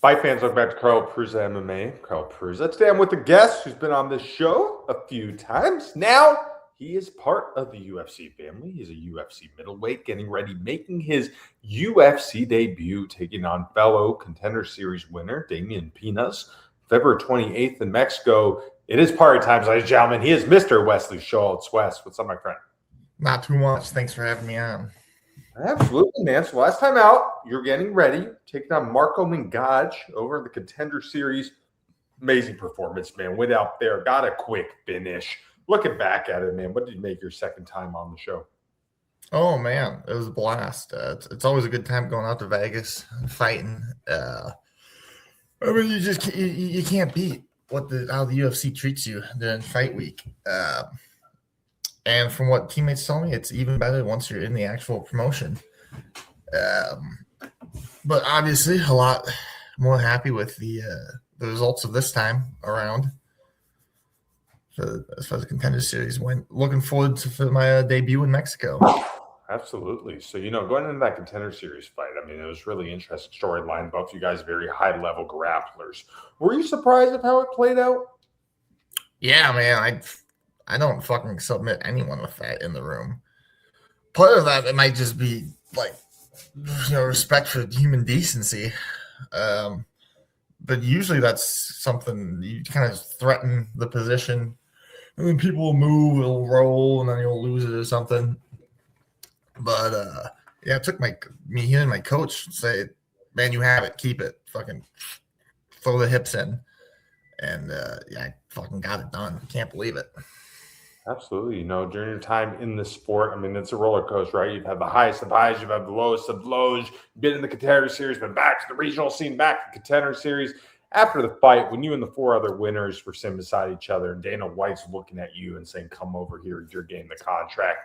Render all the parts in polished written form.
Fight fans, welcome back to Carl Prusa MMA. Carl Prusa. Today I'm with a guest who's been on this show a few times. Now he is part of the UFC family. He's a UFC middleweight, getting ready, making his UFC debut, taking on fellow Contender Series winner Damian Pinas, February 28th in Mexico. It is party time, ladies and gentlemen. He is Mr. Wesley Schultz. Wes, what's up, my friend? Not too much. Thanks for having me on. Absolutely, man. So last time out, you're getting ready, taking on Marco Mingaj over in the Contender Series. Amazing performance, man. Went out there, got a quick finish. Looking back at it, man, what did you make your second time on the show? Oh, man, it was a blast. It's always a good time going out to Vegas and fighting. I mean, you can't beat how the UFC treats you during fight week. And from what teammates tell me, it's even better once you're in the actual promotion. But obviously, a lot more happy with the results of this time around. As far as the Contender Series went, looking forward to my debut in Mexico. Absolutely. So, going into that Contender Series fight, I mean, it was really interesting storyline. Both you guys very high-level grapplers. Were you surprised at how it played out? Yeah, man. I don't fucking submit anyone with that in the room. Part of that, it might just be like, respect for human decency. But usually that's something you kind of threaten the position, and then people will move, it'll roll, and then you'll lose it or something. But it took me hearing my coach say, "Man, you have it, keep it, fucking throw the hips in," and I fucking got it done. Can't believe it. Absolutely. During your time in the sport, I mean, it's a roller coaster, right? You've had the highest of highs, you've had the lowest of lows, you've been in the Contender Series, been back to the regional scene, back to the Contender Series. After the fight, when you and the four other winners were sitting beside each other and Dana White's looking at you and saying, "Come over here, you're getting the contract,"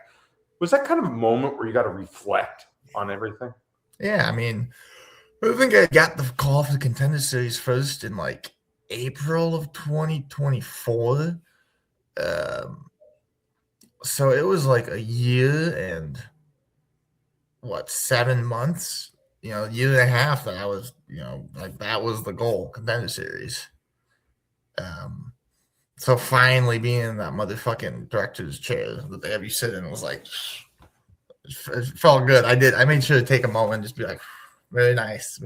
was that kind of a moment where you got to reflect on everything? Yeah, I mean, I think I got the call for the Contender Series first in April of 2024. So it was a year and 7 months, year and a half that I was, that was the goal, Contender Series. So finally being in that motherfucking director's chair that they have you sit in was it felt good. I made sure to take a moment and just be like, really nice,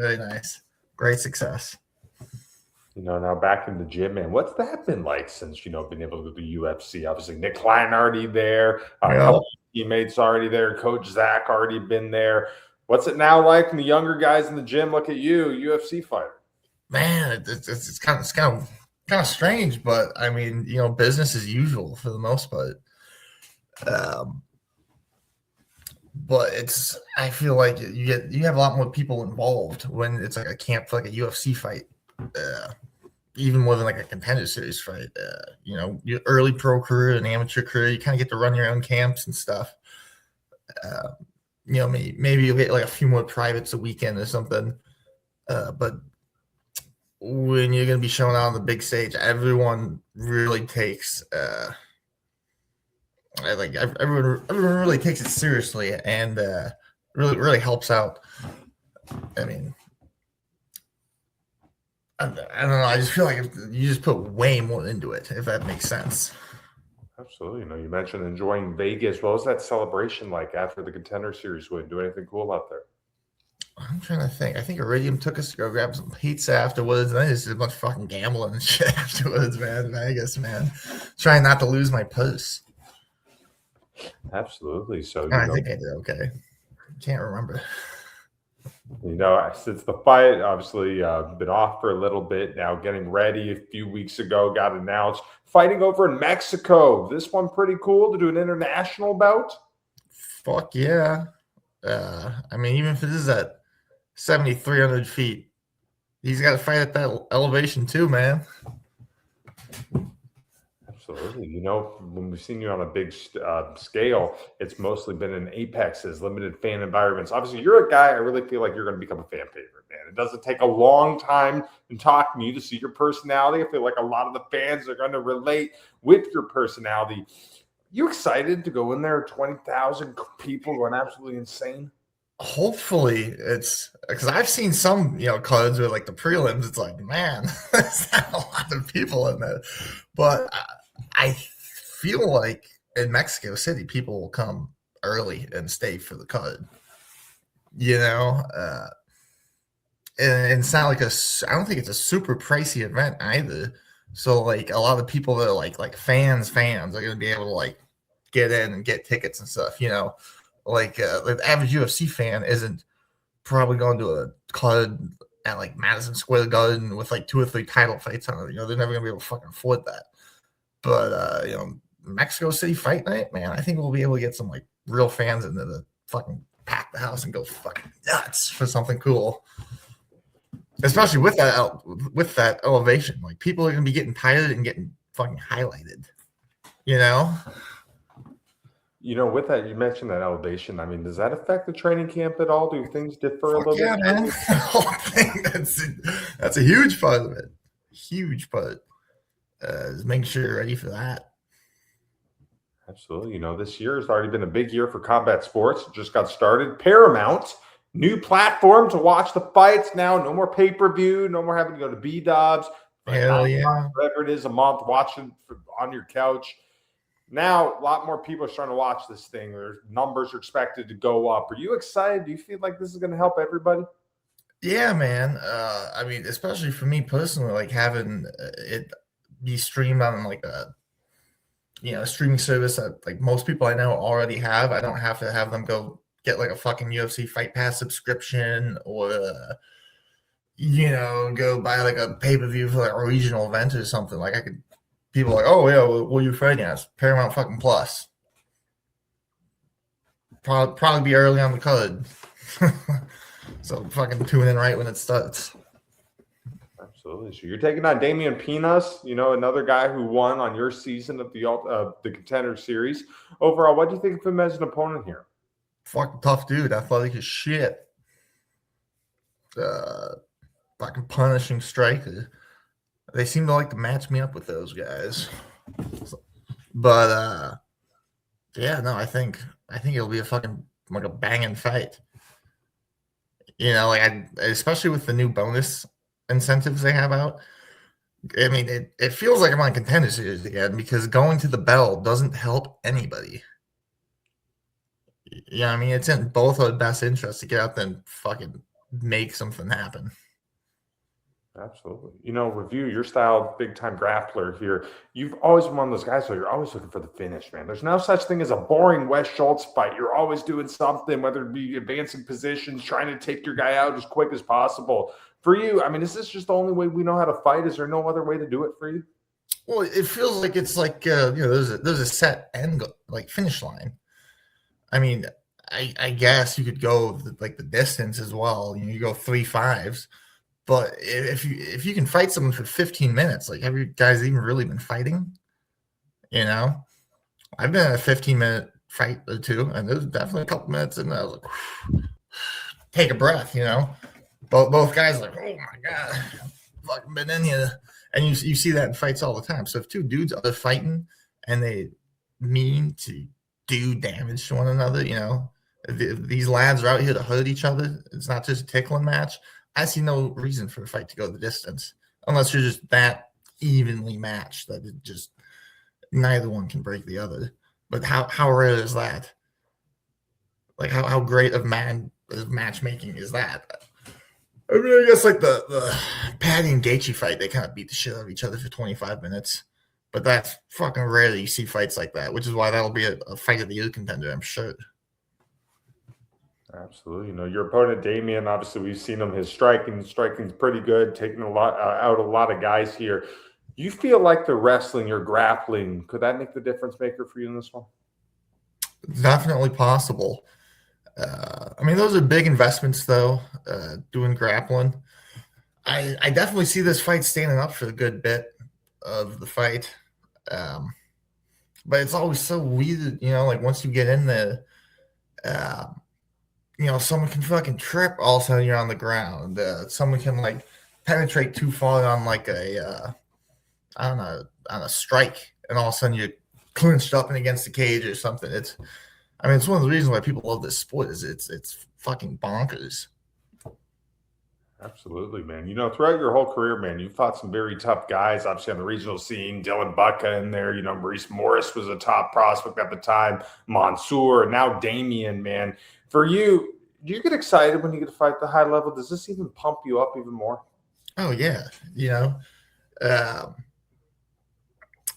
great success. Now back in the gym, man, what's that been like since, been able to do the UFC? Obviously, Nick Klein already there, a couple of teammates already there, Coach Zach already been there. What's it now like when the younger guys in the gym look at you, UFC fighter? Man, it's kind of strange, but I mean, business as usual for the most part. But I feel like you have a lot more people involved when it's a camp for a UFC fight. Even more than a Contender Series fight. Your early pro career and amateur career, you kind of get to run your own camps and stuff. Maybe you'll get a few more privates a weekend or something. But when you're going to be showing out on the big stage, everyone really takes everyone really takes it seriously and really helps out. I mean, I don't know. I just feel like you just put way more into it, if that makes sense. Absolutely. You mentioned enjoying Vegas. What was that celebration like after the Contender Series win? Do anything cool out there? I'm trying to think. I think Iridium took us to go grab some pizza afterwards, and I just did a bunch of fucking gambling and shit afterwards, man. Vegas, man. Trying not to lose my purse. Absolutely. So I think I did okay. Can't remember. Since the fight, obviously, been off for a little bit now, getting ready. A few weeks ago, got announced fighting over in Mexico. This one pretty cool to do an international bout. Fuck yeah! I mean, even if it is at 7,300 feet, he's got to fight at that elevation too, man. Absolutely. When we've seen you on a big scale, it's mostly been in apexes, limited fan environments. Obviously, you're a guy, I really feel like you're going to become a fan favorite, man. It doesn't take a long time in talking to you to see your personality. I feel like a lot of the fans are going to relate with your personality. You excited to go in there, 20,000 people going absolutely insane? hopefully it's because I've seen some, cards with like the prelims. It's like, man, there's not a lot of people in there. But I feel like in Mexico City, people will come early and stay for the card. And it's not like I don't think it's a super pricey event either. So like a lot of people that are like fans are going to be able to like get in and get tickets and stuff. Like the average UFC fan isn't probably going to a card at like Madison Square Garden with like 2 or 3 title fights on it. They're never going to be able to fucking afford that. But Mexico City Fight Night, man, I think we'll be able to get some like real fans into the fucking pack the house and go fucking nuts for something cool. Especially with that elevation, like people are gonna be getting tired and getting fucking highlighted. With that, you mentioned that elevation. I mean, does that affect the training camp at all? Do things differ a little bit? Yeah, man. The whole thing, that's a huge part of it. Huge part is making sure you're ready for that. Absolutely. This year has already been a big year for combat sports. It just got started. Paramount. New platform to watch the fights now. No more pay-per-view. No more having to go to B-Dobs. Hell yeah. Whatever it is, a month watching on your couch. Now, a lot more people are starting to watch this thing. Their numbers are expected to go up. Are you excited? Do you feel like this is going to help everybody? Yeah, man. I mean, especially for me personally, like having it be streamed on like a streaming service that like most people I know already have. I don't have to have them go get like a fucking UFC Fight Pass subscription or go buy like a pay-per-view for like a regional event or something. Like people are like, oh yeah, what are you fighting at? Paramount fucking Plus. Probably be early on the card. So fucking tune in right when it starts. Absolutely. So you're taking on Damian Pinas, another guy who won on your season of the Contender Series. Overall, what do you think of him as an opponent here? Fucking tough dude, athletic as shit. Fucking punishing striker. They seem to like to match me up with those guys. But yeah, no, I think it'll be a fucking like a banging fight. Especially with the new bonus incentives they have out. I mean, it feels like I'm on Contender Series again because going to the bell doesn't help anybody. Yeah, I mean, it's in both our best interests to get out there and fucking make something happen. Absolutely. Review your style, big time grappler here. You've always been one of those guys where you're always looking for the finish, man. There's no such thing as a boring Wes Schultz fight. You're always doing something, whether it be advancing positions, trying to take your guy out as quick as possible. For you, I mean, is this just the only way we know how to fight? Is there no other way to do it for you? Well, it feels like it's like there's a set end like finish line. I mean, I guess you could go like the distance as well. You go 3 5s, but if you can fight someone for 15 minutes, like have you guys even really been fighting? I've been in a 15-minute fight or two, and there's definitely a couple minutes in there. I was like, take a breath, Both guys are like, oh my god, I've fucking been in here, and you see that in fights all the time. So if 2 dudes are fighting and they mean to do damage to one another, if these lads are out here to hurt each other. It's not just a tickling match. I see no reason for a fight to go the distance unless you're just that evenly matched that it just neither one can break the other. But how rare is that? Like how great of matchmaking is that? I mean, I guess like the Patty and Gaethje fight, they kind of beat the shit out of each other for 25 minutes. But that's fucking rare that you see fights like that, which is why that'll be a fight of the year contender, I'm sure. Absolutely. Your opponent, Damian, obviously we've seen him. His striking's pretty good, taking out a lot of guys here. You feel like the wrestling or grappling, could that make the difference maker for you in this one? Definitely possible. I mean, those are big investments, though, doing grappling. I definitely see this fight standing up for a good bit of the fight. But it's always so weird, like once you get in there, someone can fucking trip, all of a sudden you're on the ground. Someone can like penetrate too far on like on a strike, and all of a sudden you're clinched up and against the cage or something. It's one of the reasons why people love this sport is it's fucking bonkers. Absolutely, man. Throughout your whole career, man, you fought some very tough guys, obviously on the regional scene. Dylan Bucka in there, Maurice Morris was a top prospect at the time, Mansoor, and now Damian, man. For you, do you get excited when you get to fight the high level? Does this even pump you up even more? Oh, yeah.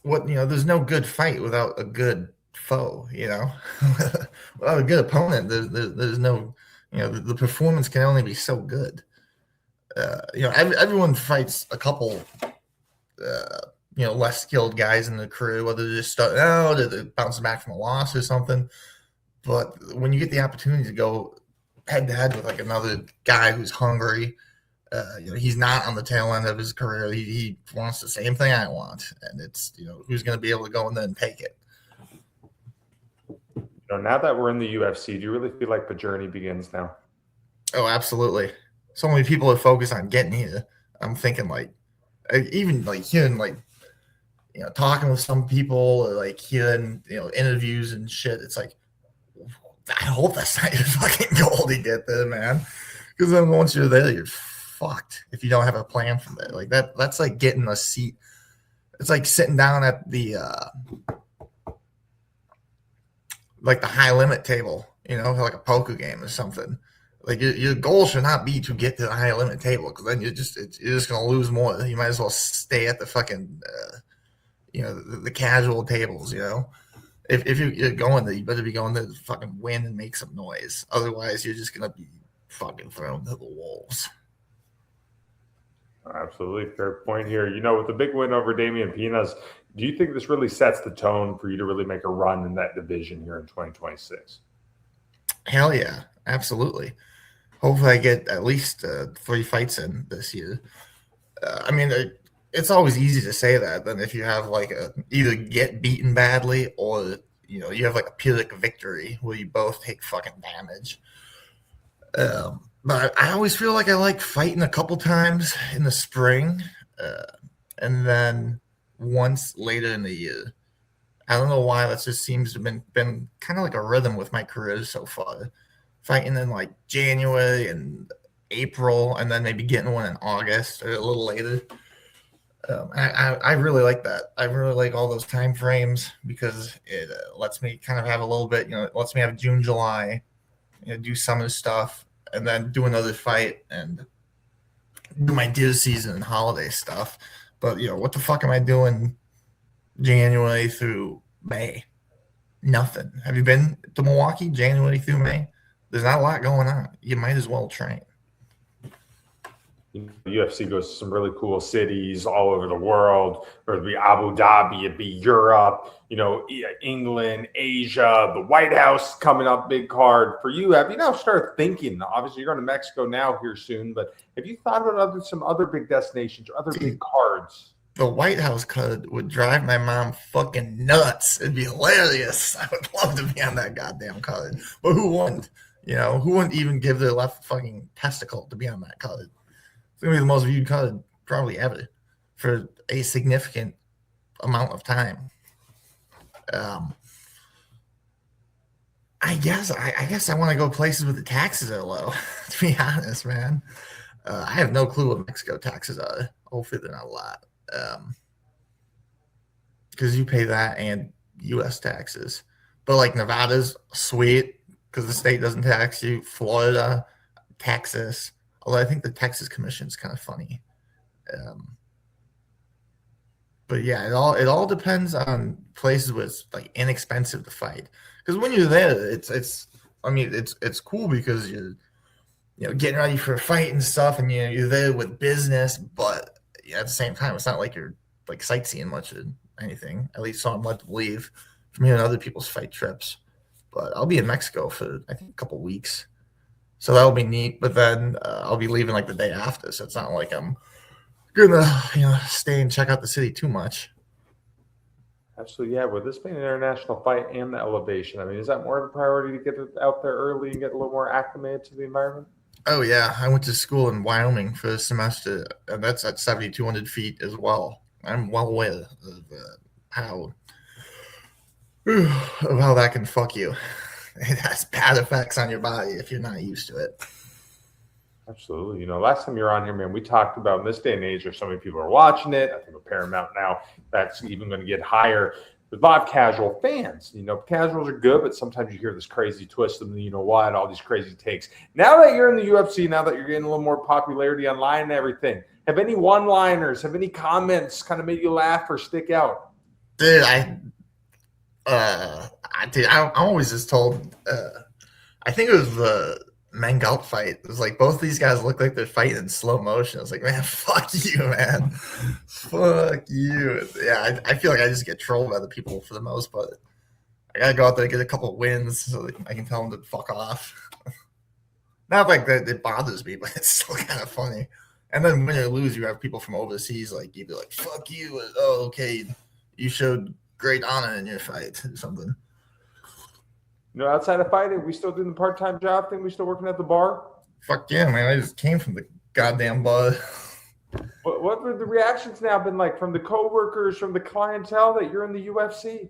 There's no good fight without a good foe, without a good opponent, there's no, the performance can only be so good. Everyone fights a couple, less skilled guys in the crew, whether they're just starting out or they're bouncing back from a loss or something. But when you get the opportunity to go head to head with like another guy who's hungry, he's not on the tail end of his career. He wants the same thing I want, and it's who's going to be able to go in there and take it. Now that we're in the UFC, do you really feel like the journey begins now? Oh, absolutely. So many people are focused on getting here. I'm thinking even hearing talking with some people or hearing interviews and shit. It's like, I hope that's not your fucking goal to get there, man. Because then once you're there, you're fucked if you don't have a plan for that. That's like getting a seat. It's like sitting down at the the high limit table, like a poker game or something. Like your goal should not be to get to the high limit table, because then you're just gonna lose more. You might as well stay at the fucking the casual tables. If you're going there, you better be going there to fucking win and make some noise. Otherwise, you're just gonna be fucking thrown to the wolves. Absolutely, fair point here. With the big win over Damian Pinas, do you think this really sets the tone for you to really make a run in that division here in 2026? Hell yeah, absolutely. Hopefully I get at least 3 fights in this year. It's always easy to say that than if you have either get beaten badly or you have a Pyrrhic victory where you both take fucking damage. But I always feel like I like fighting a couple times in the spring, and then once later in the year. I don't know why, that just seems to have been kind of like a rhythm with my career so far. Fighting in January and April, and then maybe getting one in August or a little later. I really like that. I really like all those time frames because it lets me kind of have a little bit, it lets me have June, July, do summer stuff, and then do another fight and do my deer season and holiday stuff. But, what the fuck am I doing January through May? Nothing. Have you been to Milwaukee January through May? There's not a lot going on. You might as well train. UFC goes to some really cool cities all over the world. Whether it be Abu Dhabi, it'd be Europe, England, Asia, the White House coming up, big card. For you, have you now started thinking, obviously you're going to Mexico now here soon, but have you thought about some other big destinations or other big cards? The White House card would drive my mom fucking nuts. It'd be hilarious. I would love to be on that goddamn card. But who wouldn't? Who wouldn't even give their left fucking testicle to be on that card? It's going to be the most viewed card probably ever for a significant amount of time. I guess I want to go places where the taxes are low, to be honest, man. I have no clue what Mexico taxes are. Hopefully they're not a lot. Because you pay that and U.S. taxes. But Nevada's sweet because the state doesn't tax you. Florida, Texas. Although I think the Texas Commission is kind of funny. But yeah, it all depends on places where it's inexpensive to fight. Because when you're there, it's cool because you're getting ready for a fight and stuff, and you're there with business. But at the same time, it's not like you're sightseeing much or anything. At least so I'm led to believe from hearing other people's fight trips. But I'll be in Mexico for I think a couple weeks. So that'll be neat, but then I'll be leaving the day after, so it's not like I'm gonna stay and check out the city too much. Absolutely, yeah. With this being an international fight and the elevation, is that more of a priority to get it out there early and get a little more acclimated to the environment? Oh yeah, I went to school in Wyoming for a semester, and that's at 7,200 feet as well. I'm well aware of how that can fuck you. it has bad effects on your body if you're not used to it. Absolutely. You know, last time you were on here, man, we talked about in this day and age, there's so many people are watching it. I think with Paramount now, that's even going to get higher. With a lot of casual fans, you know, casuals are good, but sometimes you hear this crazy twist of, you know what, all these crazy takes. Now that you're in the UFC, now that you're getting a little more popularity online and everything, have any one-liners, have any comments kind of made you laugh or stick out? Dude, I'm always just told, I think it was the Mangalt fight. It was like both these guys look like they're fighting in slow motion. I was like, man, fuck you, man. Fuck you. Yeah, I feel like I just get trolled by the people for the most part. I gotta go out there and get a couple of wins so I can tell them to fuck off. Not like that it bothers me, but it's still kind of funny. And then win or lose, you have people from overseas like you'd be like, fuck you. Oh, okay. You showed great honor in your fight or something. You know, outside of fighting, we still doing the part-time job thing? We still working at the bar? Fuck yeah, man. I just came from the goddamn bar. What were the reactions now been like from the coworkers, from the clientele that you're in the UFC?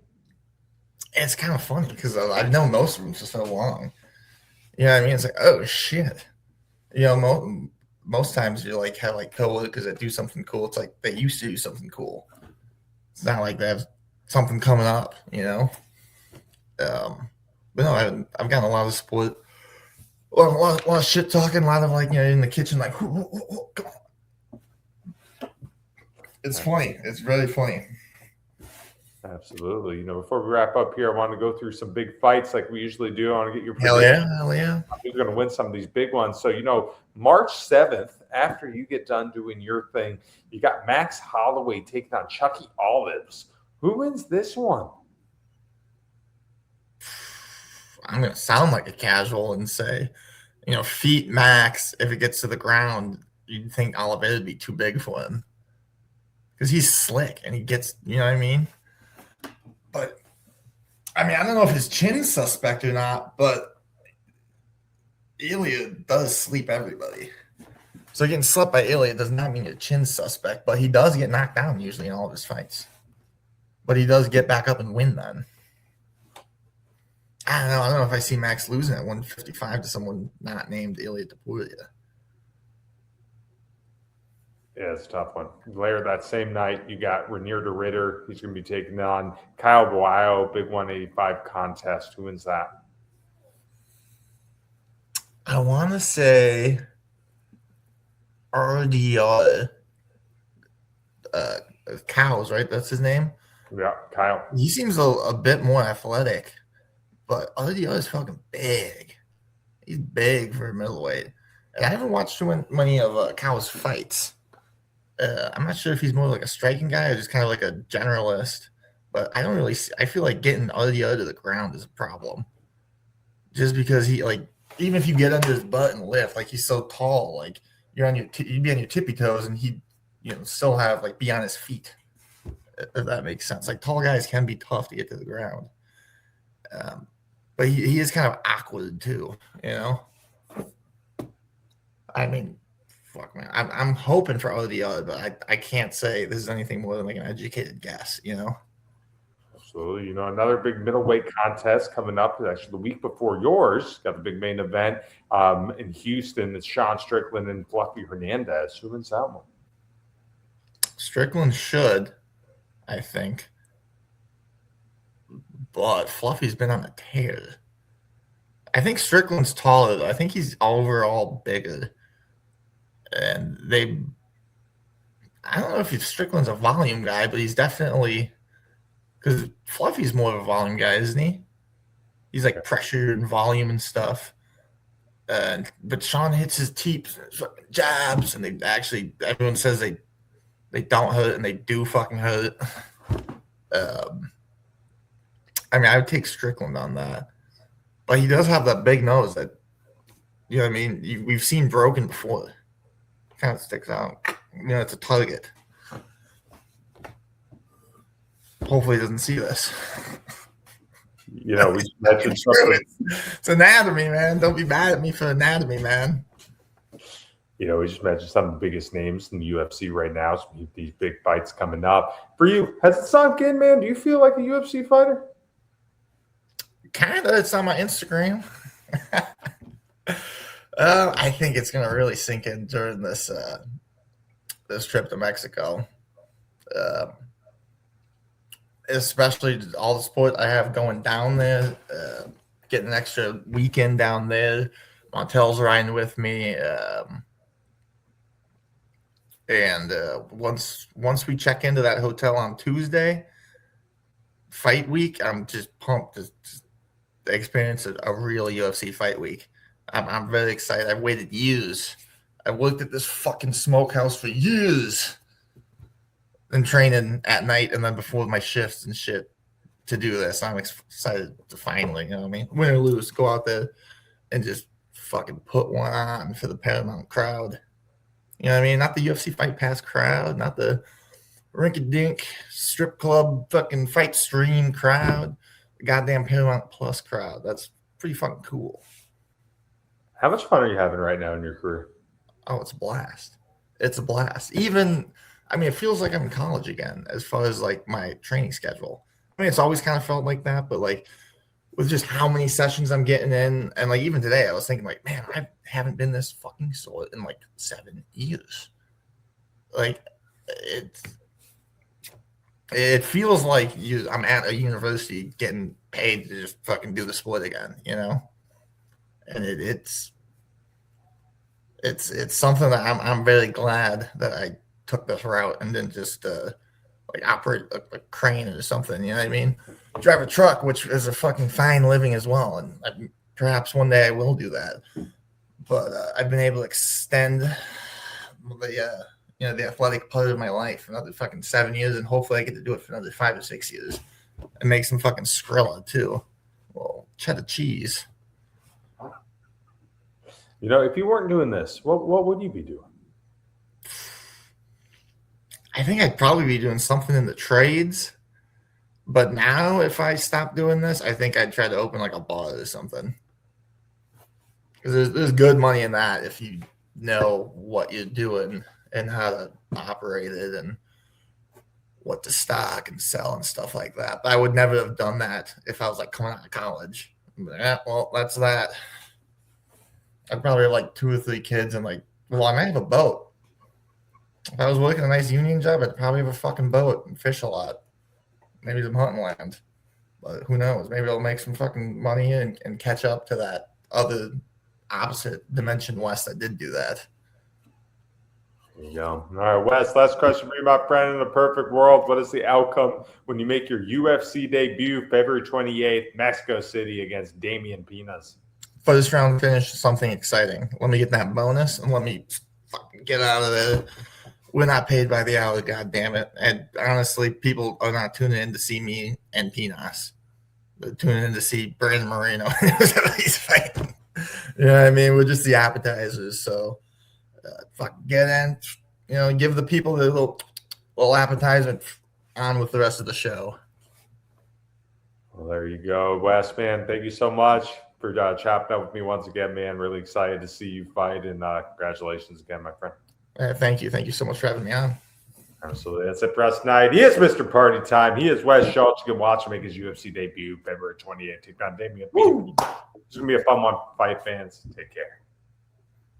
It's kind of funny because I've known most of them for so long. You know what I mean? It's like, oh, shit. You know, most times you like have like coworkers that do something cool. It's like they used to do something cool. It's not like they have something coming up, you know? But no, I've gotten a lot of support, a lot of shit talking, a lot of like, you know, in the kitchen, like, come on. It's funny. It's really funny. Absolutely. You know, before we wrap up here, I want to go through some big fights like we usually do. I want to get your prediction. Hell yeah. Who's going to win some of these big ones? So, you know, March 7th, after you get done doing your thing, you got Max Holloway taking on Chucky Olives. Who wins this one? I'm going to sound like a casual and say, you know, feet Max, if it gets to the ground, you'd think Oliveira would be too big for him. Because he's slick and he gets, you know what I mean? But, I mean, I don't know if his chin's suspect or not, but Ilya does sleep everybody. So getting slept by Ilya does not mean your chin's suspect, but he does get knocked down usually in all of his fights. But he does get back up and win then. I don't know if I see Max losing at 155 to someone not named Ilya Topuria. Yeah, it's a tough one. Later that same night, you got Renier de Ritter. He's going to be taking on Kyle Boao, big 185 contest. Who wins that? I want to say RDR. Cows, right? That's his name? Yeah, Kyle. He seems a bit more athletic. But RDR is fucking big. He's big for a middleweight. And I haven't watched too many of Cow's fights. I'm not sure if he's more like a striking guy or just kind of like a generalist. But I don't really see, I feel like getting RDR to the ground is a problem. Just because he, like, even if you get under his butt and lift, like, he's so tall, like, you'd be on your tippy toes and he'd, you know, still have, like, be on his feet. If that makes sense. Like, tall guys can be tough to get to the ground. But he is kind of awkward too, you know. I mean, fuck man, I'm hoping for ODR, but I can't say this is anything more than like an educated guess, you know. Absolutely, you know, another big middleweight contest coming up. Actually, the week before yours, got the big main event in Houston. It's Sean Strickland and Fluffy Hernandez. Who wins that one? Strickland should, I think. But Fluffy's been on a tear. I think Strickland's taller, though. I think he's overall bigger. And I don't know if Strickland's a volume guy, but he's definitely, because Fluffy's more of a volume guy, isn't he? He's like pressure and volume and stuff. But Sean hits his teeps, jabs, and everyone says they don't hurt, and they do fucking hurt. I mean, I would take Strickland on that. But he does have that big nose that, you know what I mean? We've seen broken before. It kind of sticks out. You know, it's a target. Hopefully he doesn't see this. You know, we mentioned something. It's anatomy, man. Don't be mad at me for anatomy, man. You know, we just mentioned some of the biggest names in the UFC right now. So we have these big fights coming up. For you, has it sunk in, man? Do you feel like a UFC fighter? Kind of. It's on my Instagram. I think it's gonna really sink in during this trip to Mexico. Especially all the support I have going down there, getting an extra weekend down there. Montel's riding with me, and once we check into that hotel on Tuesday, fight week, I'm just pumped to experience a real UFC fight week. I'm very excited. I've waited years. I worked at this fucking smokehouse for years and training at night and then before my shifts and shit to do this. I'm excited to finally, you know what I mean? Win or lose, go out there and just fucking put one on for the Paramount crowd. You know what I mean? Not the UFC Fight Pass crowd, not the rinky-dink strip club fucking fight stream crowd, the goddamn Paramount Plus crowd. That's pretty fucking cool. How much fun are you having right now in your career? Oh, it's a blast. It's a blast. Even, I mean, it feels like I'm in college again as far as like my training schedule. I mean, it's always kind of felt like that, but like with just how many sessions I'm getting in, and like even today, I was thinking like, man, I haven't been this fucking sore in like 7 years. Like it feels like I'm at a university getting paid to just fucking do the split again, you know? And it's something that I'm very glad that I took this route and didn't just like operate a crane or something. You know what I mean? Drive a truck, which is a fucking fine living as well, and perhaps one day I will do that. But I've been able to extend the the athletic part of my life another fucking 7 years, and hopefully I get to do it for another 5 or 6 years and make some fucking Skrilla too. Well, cheddar cheese. You know, if you weren't doing this, what would you be doing? I think I'd probably be doing something in the trades. But now, if I stop doing this, I think I'd try to open like a bar or something. Because there's good money in that if you know what you're doing and how to operate it and what to stock and sell and stuff like that. But I would never have done that if I was like coming out of college. Yeah, well, that's that. I'd probably have like 2 or 3 kids and like, well, I might have a boat. If I was working a nice union job, I'd probably have a fucking boat and fish a lot. Maybe some hunting land. But who knows? Maybe I'll make some fucking money and catch up to that other opposite dimension West that did do that. There you go. All right, Wes, last question for you, my friend. In a perfect world, what is the outcome when you make your UFC debut February 28th, Mexico City against Damian Pinas? First round finish, something exciting. Let me get that bonus and let me fucking get out of there. We're not paid by the hour, God damn it. And honestly, people are not tuning in to see me and Pinas. They're tuning in to see Brandon Moreno. He's fighting. You know what I mean? We're just the appetizers. So fucking get in, give the people the little appetizer on with the rest of the show. Well, there you go, Wes, man. Thank you so much for chopping up with me once again, man. Really excited to see you fight, and congratulations again, my friend. Thank you. Thank you so much for having me on. Absolutely. That's it for us tonight. He is Mr. Party Time. He is Wes Schultz. You can watch him make his UFC debut February 28th. Take down Damian. It's going to be a fun one. Fight fans. Take care.